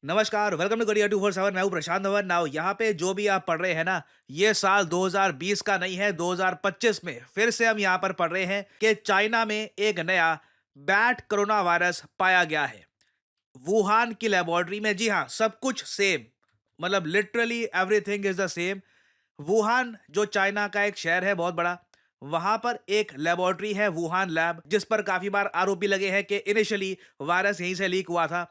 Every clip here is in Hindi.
नमस्कार, वेलकम टू कोरिया 247। मैं हूं प्रशांत धवन। नाउ यहाँ पे जो भी आप पढ़ रहे हैं ना, ये साल 2020 का नहीं है, 2025 में फिर से हम यहाँ पर पढ़ रहे हैं कि चाइना में एक नया बैट कोरोना वायरस पाया गया है। वुहान की लेबोरेटरी में। जी हाँ, सब कुछ सेम, मतलब literally everything is the same. Wuhan जो चाइना का एक शहर है बहुत बड़ा, वहां पर एक लेबोरेटरी है, वुहान लैब, जिस पर काफी बार आरोपी लगे हैं कि इनिशियली वायरस यहीं से लीक हुआ था।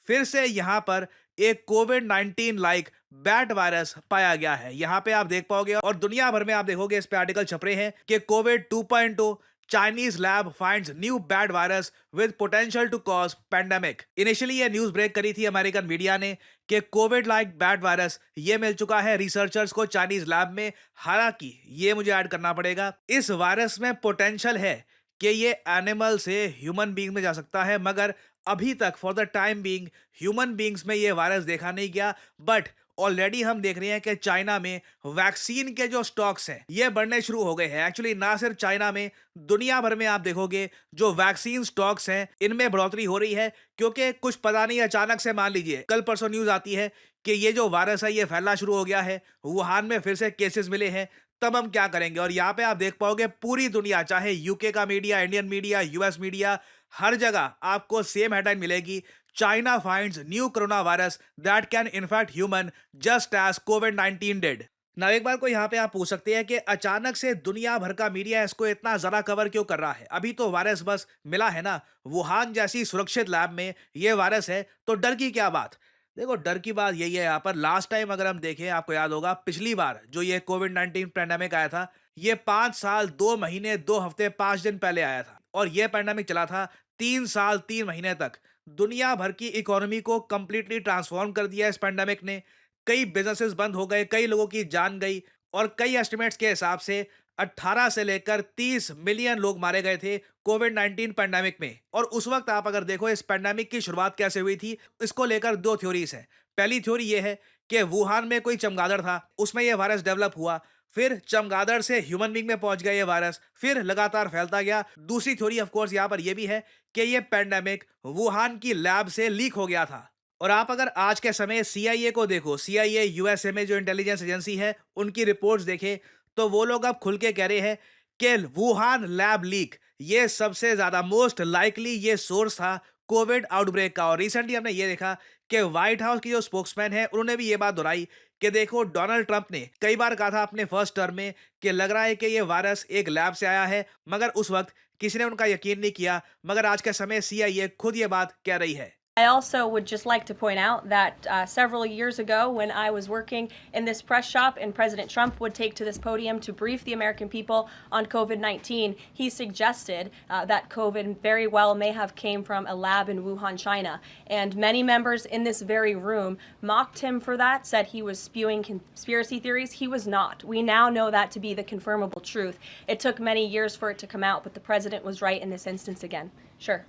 फिर से यहां पर एक कोविड 19 लाइक बैट वायरस पाया गया है। यहां पे आप देख पाओगे और दुनिया भर में आप देखोगे, इस पे आर्टिकल छप रहे हैं कि covid 2.0 Chinese lab finds new bad virus with potential to cause pandemic. Initially ये न्यूज ब्रेक करी थी अमेरिकन मीडिया ने कि कोविड लाइक बैड वायरस ये मिल चुका है रिसर्चर्स को चाइनीज लैब में। हालांकि ये मुझे ऐड करना पड़ेगा, इस वायरस में पोटेंशियल है कि ये एनिमल से ह्यूमन बींग में जा सकता है, मगर अभी तक for the time being human beings में ये वायरस देखा नहीं गया। बट ऑलरेडी हम देख रहे हैं कि चाइना में वैक्सीन के जो स्टॉक्स हैं ये बढ़ने शुरू हो गए हैं। एक्चुअली ना सिर्फ चाइना में, दुनिया भर में आप देखोगे जो वैक्सीन स्टॉक्स हैं इनमें बढ़ोतरी हो रही है, क्योंकि कुछ पता नहीं अचानक से मान लीजिए कल परसों न्यूज आती है कि ये जो वायरस है ये फैलना शुरू हो गया है, वुहान में फिर से केसेस मिले हैं, तब हम क्या करेंगे। और यहाँ पे आप देख पाओगे पूरी दुनिया, चाहे यूके का media, Indian media, US media, हर जगह आपको सेम हेडलाइन मिलेगी, China finds new corona virus that can infect human just as covid 19 did. ना एक बार को यहाँ पे आप पूछ सकते हैं कि अचानक से दुनिया भर का मीडिया इसको इतना ज्यादा कवर क्यों कर रहा है। अभी तो वायरस बस मिला है ना, वुहान जैसी सुरक्षित लैब में ये वायरस है, तो डर की क्या बात। देखो, डर की बात यही है, यहाँ पर लास्ट टाइम अगर हम देखें, आपको याद होगा पिछली बार जो ये कोविड 19 पैंडेमिक आया था, ये 5 साल 2 महीने 2 हफ्ते 5 दिन पहले आया था, और ये पैंडेमिक चला था 3 साल 3 महीने तक। दुनिया भर की इकोनॉमी को कंप्लीटली ट्रांसफॉर्म कर दिया इस पैंडेमिक ने। कई बिजनेसेस बंद हो गए, कई लोगों की जान गई, और कई एस्टिमेट्स के हिसाब से 18 से लेकर 30 मिलियन लोग मारे गए थे कोविड 19 पैंडेमिक में। और उस वक्त आप अगर देखो इस पैंडेमिक की शुरुआत कैसे हुई थी, इसको लेकर दो थ्योरीज हैं। पहली थ्योरी ये है कि वुहान में कोई चमगादड़ था, उसमें यह वायरस डेवलप हुआ, फिर चमगादड़ से ह्यूमन बींग में पहुंच गया ये वायरस, फिर लगातार फैलता गया। दूसरी थ्योरी ऑफ कोर्स यहां पर यह भी है कि ये पैंडेमिक वुहान की लैब से लीक हो गया था। और आप अगर आज के समय सीआईए को देखो, सीआईए यूएसए में जो इंटेलिजेंस एजेंसी है, उनकी रिपोर्ट्स देखें, तो वो लोग अब खुल के कह रहे हैं कि वुहान लैब लीक ये सबसे ज्यादा मोस्ट लाइकली ये सोर्स था कोविड आउटब्रेक का। और रिसेंटली हमने ये देखा कि व्हाइट हाउस की जो स्पोक्समैन है उन्होंने भी ये बात दोहराई कि देखो, डोनाल्ड ट्रंप ने कई बार कहा था अपने फर्स्ट टर्म में कि लग रहा है कि ये वायरस एक लैब से आया है, मगर उस वक्त किसी ने उनका यकीन नहीं किया। मगर आज के समय सीआईए खुद ये बात कह रही है। I also would just like to point out that several years ago, when I was working in this press shop and President Trump would take to this podium to brief the American people on COVID-19, he suggested that COVID very well may have came from a lab in Wuhan, China. And many members in this very room mocked him for that, said he was spewing conspiracy theories. He was not. We now know that to be the confirmable truth. It took many years for it to come out, but the president was right in this instance again. Sure.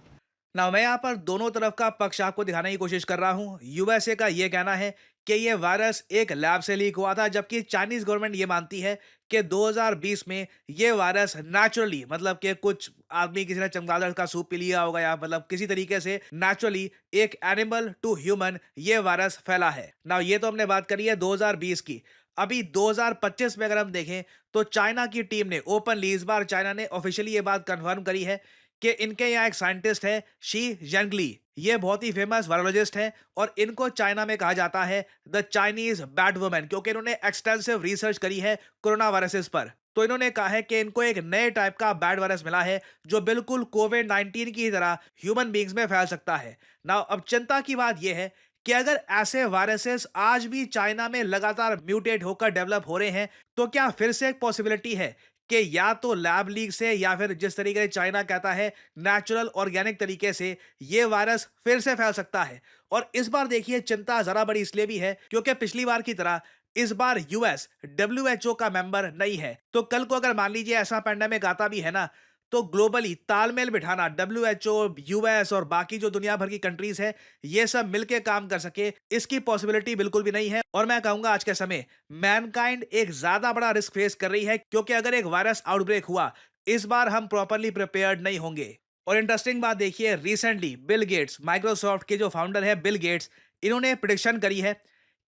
ना मैं यहाँ पर दोनों तरफ का पक्ष आपको दिखाने की कोशिश कर रहा हूँ। यूएसए का ये कहना है कि ये वायरस एक लैब से लीक हुआ था, जबकि चाइनीज गवर्नमेंट ये मानती है कि 2020 में ये वायरस नेचुरली, मतलब कि कुछ आदमी किसी ने चमगादड़ का सूप पी लिया होगा, या मतलब किसी तरीके से नेचुरली एक एनिमल टू ह्यूमन ये वायरस फैला है ना। ये तो हमने बात करी है 2020 की। अभी 2025 में अगर हम देखें तो चाइना की टीम ने ओपनली, इस बार चाइना ने ऑफिशियली ये बात कंफर्म करी है कि इनके यहाँ एक साइंटिस्ट है शी जेंगली। ये बहुत ही फेमस वायरोलॉजिस्ट हैं, और इनको चाइना में कहा जाता है द चाइनीज बैट वुमन, क्योंकि इन्होंने एक्सटेंसिव रिसर्च करी है कोरोना वायरसेस पर। तो इन्होंने कहा है कि इनको एक नए टाइप का बैड वायरस मिला है जो बिल्कुल कोविड 19 की तरह ह्यूमन बींग्स में फैल सकता है ना। अब चिंता की बात यह है कि अगर ऐसे वायरसेस आज भी चाइना में लगातार म्यूटेट होकर डेवलप हो रहे हैं, तो क्या फिर से एक पॉसिबिलिटी है कि या तो लैब लीक से, या फिर जिस तरीके से चाइना कहता है नेचुरल ऑर्गेनिक तरीके से ये वायरस फिर से फैल सकता है। और इस बार देखिए चिंता जरा बड़ी इसलिए भी है क्योंकि पिछली बार की तरह इस बार यूएस डब्ल्यूएचओ का मेंबर नहीं है। तो कल को अगर मान लीजिए ऐसा पैंडेमिक आता भी है ना, तो ग्लोबली तालमेल बिठाना डब्ल्यूएचओ, यूएस और बाकी जो दुनिया भर की कंट्रीज है, ये सब मिलके काम कर सके, इसकी पॉसिबिलिटी बिल्कुल भी नहीं है। और मैं कहूंगा आज के समय मैनकाइंड एक ज्यादा बड़ा रिस्क फेस कर रही है, क्योंकि अगर एक वायरस आउटब्रेक हुआ, इस बार हम प्रॉपरली प्रिपेयर्ड नहीं होंगे। और इंटरेस्टिंग बात देखिए, रिसेंटली बिल गेट्स, माइक्रोसॉफ्ट के जो फाउंडर है बिल गेट्स, इन्होंने प्रिडिक्शन करी है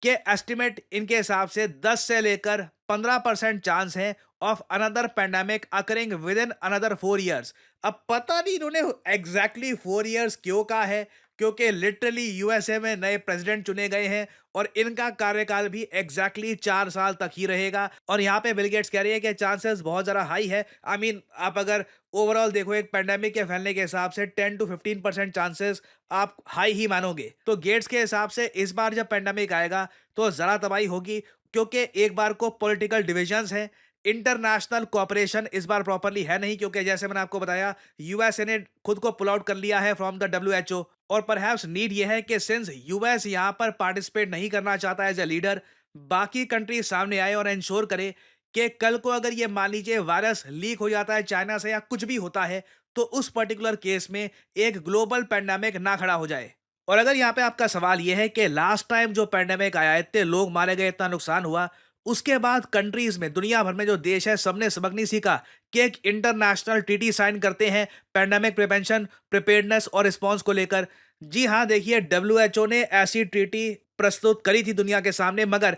कि एस्टिमेट इनके हिसाब से 10 से लेकर 15% चांस है of another pandemic occurring with in another 4 years. अब पता नहीं इन्होंने एग्जैक्टली 4 ईयर्स क्यों कहा है, क्योंकि लिटरली यूएसए में नए प्रेसिडेंट चुने गए हैं और इनका कार्यकाल भी एग्जैक्टली 4 साल तक ही रहेगा। और यहाँ पे बिल गेट्स कह रही है कि चांसेस बहुत ज़्यादा हाई है। आई मीन आप अगर ओवरऑल देखो एक पेंडेमिक के फैलने के हिसाब से 10 to 15% चांसेस आप हाई ही मानोगे। तो गेट्स के हिसाब से इस बार जब पेंडेमिक आएगा तो ज़रा तबाही होगी, क्योंकि एक बार को पॉलिटिकल डिविजन्स हैं, इंटरनेशनल कोऑपरेशन इस बार प्रॉपर्ली है नहीं, क्योंकि जैसे मैंने आपको बताया यूएसए ने खुद को पुल आउट कर लिया है फ्रॉम द डब्ल्यूएचओ। और परहैप्स नीड ये है कि सिंस यूएस यहां पर पार्टिसिपेट नहीं करना चाहता एज ए लीडर, बाकी कंट्री सामने आए और इंश्योर करे कि कल को अगर ये मान लीजिए वायरस लीक हो जाता है चाइना से या कुछ भी होता है, तो उस पर्टिकुलर केस में एक ग्लोबल पेंडेमिक ना खड़ा हो जाए। और अगर यहाँ पे आपका सवाल यह है कि लास्ट टाइम जो पेंडेमिक आया, इतने लोग मारे गए, इतना नुकसान हुआ, उसके बाद कंट्रीज में दुनिया भर में जो देश है सबने सबक नहीं सीखा कि एक इंटरनेशनल ट्रीटी साइन करते हैं पेंडेमिक प्रिवेंशन, प्रिपेयर्डनेस और रिस्पांस को लेकर। जी हाँ, देखिए डब्ल्यूएचओ ने ऐसी ट्रीटी प्रस्तुत करी थी दुनिया के सामने, मगर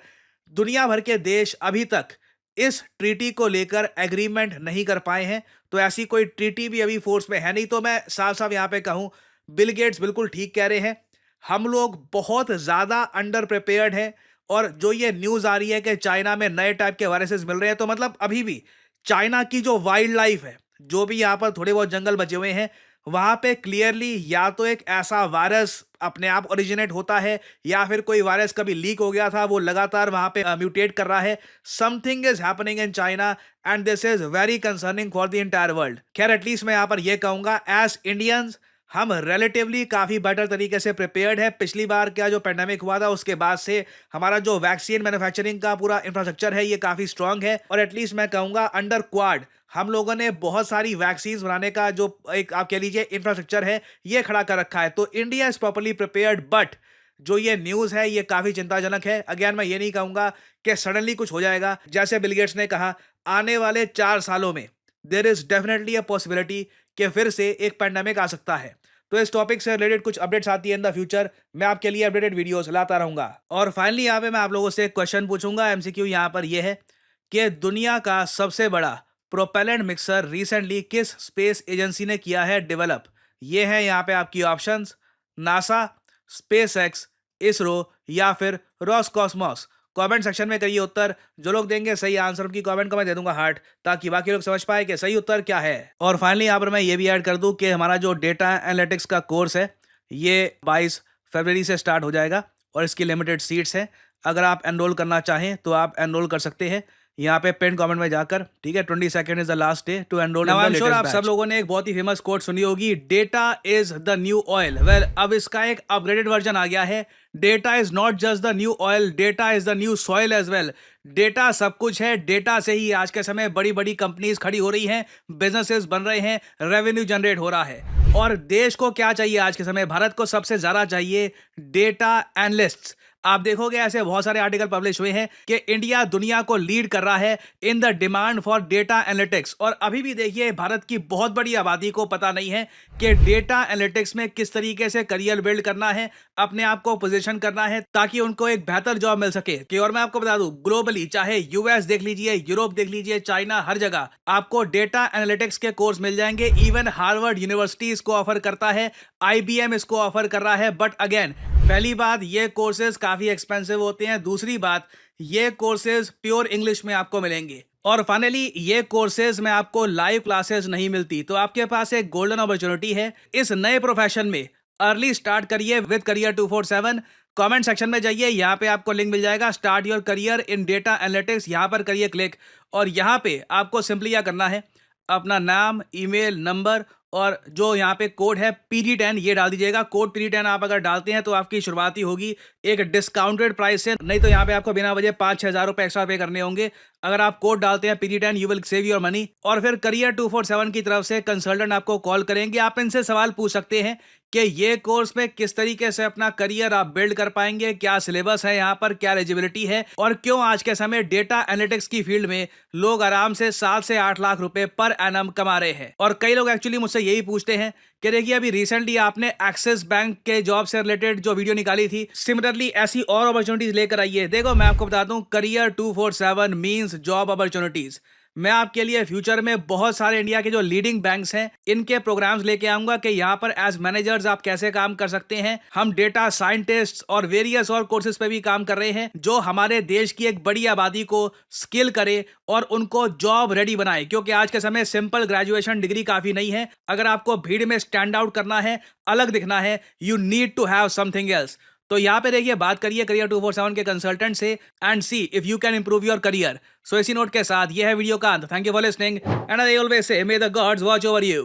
दुनिया भर के देश अभी तक इस ट्रीटी को लेकर एग्रीमेंट नहीं कर पाए हैं। तो ऐसी कोई ट्रीटी भी अभी फोर्स में है नहीं। तो मैं साफ साफ यहाँ पे कहूँ, बिल गेट्स बिल्कुल ठीक कह रहे हैं, हम लोग बहुत ज़्यादा अंडर प्रिपेयर्ड हैं। और जो ये न्यूज़ आ रही है कि चाइना में नए टाइप के वायरसेस मिल रहे हैं, तो मतलब अभी भी चाइना की जो वाइल्ड लाइफ है, जो भी यहाँ पर थोड़े बहुत जंगल बचे हुए हैं, वहाँ पे क्लियरली या तो एक ऐसा वायरस अपने आप ओरिजिनेट होता है, या फिर कोई वायरस कभी लीक हो गया था, वो लगातार वहाँ पे म्यूटेट कर रहा है। Something is happening in China and this is very concerning for the entire world. खैर एटलीस्ट मैं यहाँ पर ये कहूँगा, एज इंडियंस हम रिलेटिवली काफ़ी बेटर तरीके से प्रिपेयर्ड है। पिछली बार क्या जो पेंडेमिक हुआ था उसके बाद से हमारा जो वैक्सीन मैन्युफैक्चरिंग का पूरा इंफ्रास्ट्रक्चर है ये काफ़ी स्ट्रांग है। और एटलीस्ट मैं कहूँगा अंडर क्वाड हम लोगों ने बहुत सारी वैक्सीन बनाने का जो एक आप कह लीजिए इंफ्रास्ट्रक्चर है ये खड़ा कर रखा है। तो India is properly prepared, but जो ये न्यूज़ है ये काफ़ी चिंताजनक है। अगेन मैं ये नहीं कहूँगा कि सडनली कुछ हो जाएगा। जैसे बिल गेट्स ने कहा, आने वाले 4 सालों में there is definitely a possibility कि फिर से एक पेंडेमिक आ सकता है। तो इस टॉपिक से रिलेटेड कुछ अपडेट्स आती है इन द फ्यूचर, मैं आपके लिए अपडेटेड वीडियोस लाता रहूंगा। और फाइनली यहाँ पे मैं आप लोगों से एक क्वेश्चन पूछूंगा। एमसीक्यू यहाँ पर यह है कि दुनिया का सबसे बड़ा प्रोपेलेंट मिक्सर रिसेंटली किस स्पेस एजेंसी ने किया है डेवलप? ये है यहाँ पे आपकी options, NASA, space x, ISRO या फिर रॉसकॉस्मोस। कमेंट सेक्शन में करिए उत्तर। जो लोग देंगे सही आंसर उनकी कमेंट को मैं दे दूंगा हार्ट, ताकि बाकी लोग समझ पाए कि सही उत्तर क्या है। और फाइनली यहाँ पर मैं ये भी ऐड कर दूं कि हमारा जो डेटा एनालिटिक्स का कोर्स है ये 22 फरवरी से स्टार्ट हो जाएगा और इसकी लिमिटेड सीट्स हैं। अगर आप एनरोल करना चाहें तो आप एनरोल कर सकते हैं यहाँ पे पिन कमेंट में जाकर, ठीक है। 22 is the last day to enrol. I am sure आप सब लोगों ने एक बहुत ही फेमस कोट सुनी होगी, data is the new oil. Well, अब इसका एक अपग्रेडेड वर्जन आ गया है। Data is not just the new oil, data is the new soil as well. Data सब कुछ है, डेटा से ही आज के समय बड़ी बड़ी कंपनीज खड़ी हो रही हैं, बिजनेसेस बन रहे हैं, रेवेन्यू जनरेट हो रहा है। और देश को क्या चाहिए आज के समय? भारत को सबसे ज्यादा चाहिए डेटा एनालिस्ट्स। आप देखोगे ऐसे बहुत सारे आर्टिकल पब्लिश हुए हैं कि इंडिया दुनिया को लीड कर रहा है in the demand for data analytics. और अभी भी देखिए भारत की बहुत बड़ी आबादी को पता नहीं है कि डेटा एनालिटिक्स में किस तरीके से करियर बिल्ड करना है, अपने आप को पोजीशन करना है, ताकि उनको एक बेहतर जॉब मिल सके। कि और मैं आपको बता दूं, ग्लोबली चाहे यूएस देख लीजिए, यूरोप देख लीजिए, चाइना, हर जगह आपको डेटा एनालिटिक्स के कोर्स मिल जाएंगे। इवन हार्वर्ड यूनिवर्सिटी इसको ऑफर करता है, आईबीएम इसको ऑफर कर रहा है। बट अगेन, पहली बात, ये कोर्सेज काफी एक्सपेंसिव होते हैं। दूसरी बात, ये कोर्सेज प्योर इंग्लिश में आपको मिलेंगे। और फाइनली, ये कोर्सेज में आपको लाइव क्लासेस नहीं मिलती। तो आपके पास एक गोल्डन अपॉर्चुनिटी है इस नए प्रोफेशन में। अर्ली स्टार्ट करिए विद करियर 247। कमेंट सेक्शन में जाइए, यहाँ पे आपको लिंक मिल जाएगा, start your career in data analytics. यहाँ पर करिए क्लिक, और यहाँ पे आपको सिंपली क्या करना है, अपना नाम, ईमेल, नंबर और जो यहाँ पे कोड है PD10 ये डाल दीजिएगा। कोड PD10 आप अगर डालते हैं तो आपकी शुरुआती होगी एक डिस्काउंटेड प्राइस से, नहीं तो यहाँ पे आपको बिना वजह 5-6 हज़ार रुपए एक्स्ट्रा पे करने होंगे। अगर आप कोड डालते हैं PD10 you will save your money. और फिर करियर 247 की तरफ से कंसल्टेंट आपको कॉल करेंगे। आप इनसे सवाल पूछ सकते हैं कि ये कोर्स में किस तरीके से अपना करियर आप बिल्ड कर पाएंगे, क्या सिलेबस है यहाँ पर, क्या एलिजिबिलिटी है, और क्यों आज के समय डेटा एनालिटिक्स की फील्ड में लोग आराम से 7 से 8 लाख रुपए पर एनम कमा रहे हैं। और कई लोग एक्चुअली मुझसे यही पूछते हैं कि देखिए अभी रिसेंटली आपने एक्सिस बैंक के जॉब से रिलेटेड जो वीडियो निकाली थी, सिमिलरली ऐसी और अपॉर्चुनिटीज लेकर आइए। देखो मैं आपको बता दूं, करियर 247 मींस जॉब अपॉर्चुनिटीज। मैं आपके लिए फ्यूचर में बहुत सारे इंडिया के जो लीडिंग बैंक्स हैं इनके प्रोग्राम्स लेके आऊंगा कि यहाँ पर एज मैनेजर्स आप कैसे काम कर सकते हैं। हम डेटा साइंटिस्ट और वेरियस और कोर्सेज पे भी काम कर रहे हैं जो हमारे देश की एक बड़ी आबादी को स्किल करे और उनको जॉब रेडी बनाए, क्योंकि आज के समय सिंपल ग्रेजुएशन डिग्री काफी नहीं है। अगर आपको भीड़ में स्टैंड आउट करना है, अलग दिखना है, you need to have something else. तो यहाँ पे देखिए बात करिए करियर 247 के कंसल्टेंट से and see if you can improve your career. So इसी नोट के साथ ये है वीडियो का अंत। Thank you for listening and I always say may the gods watch over you.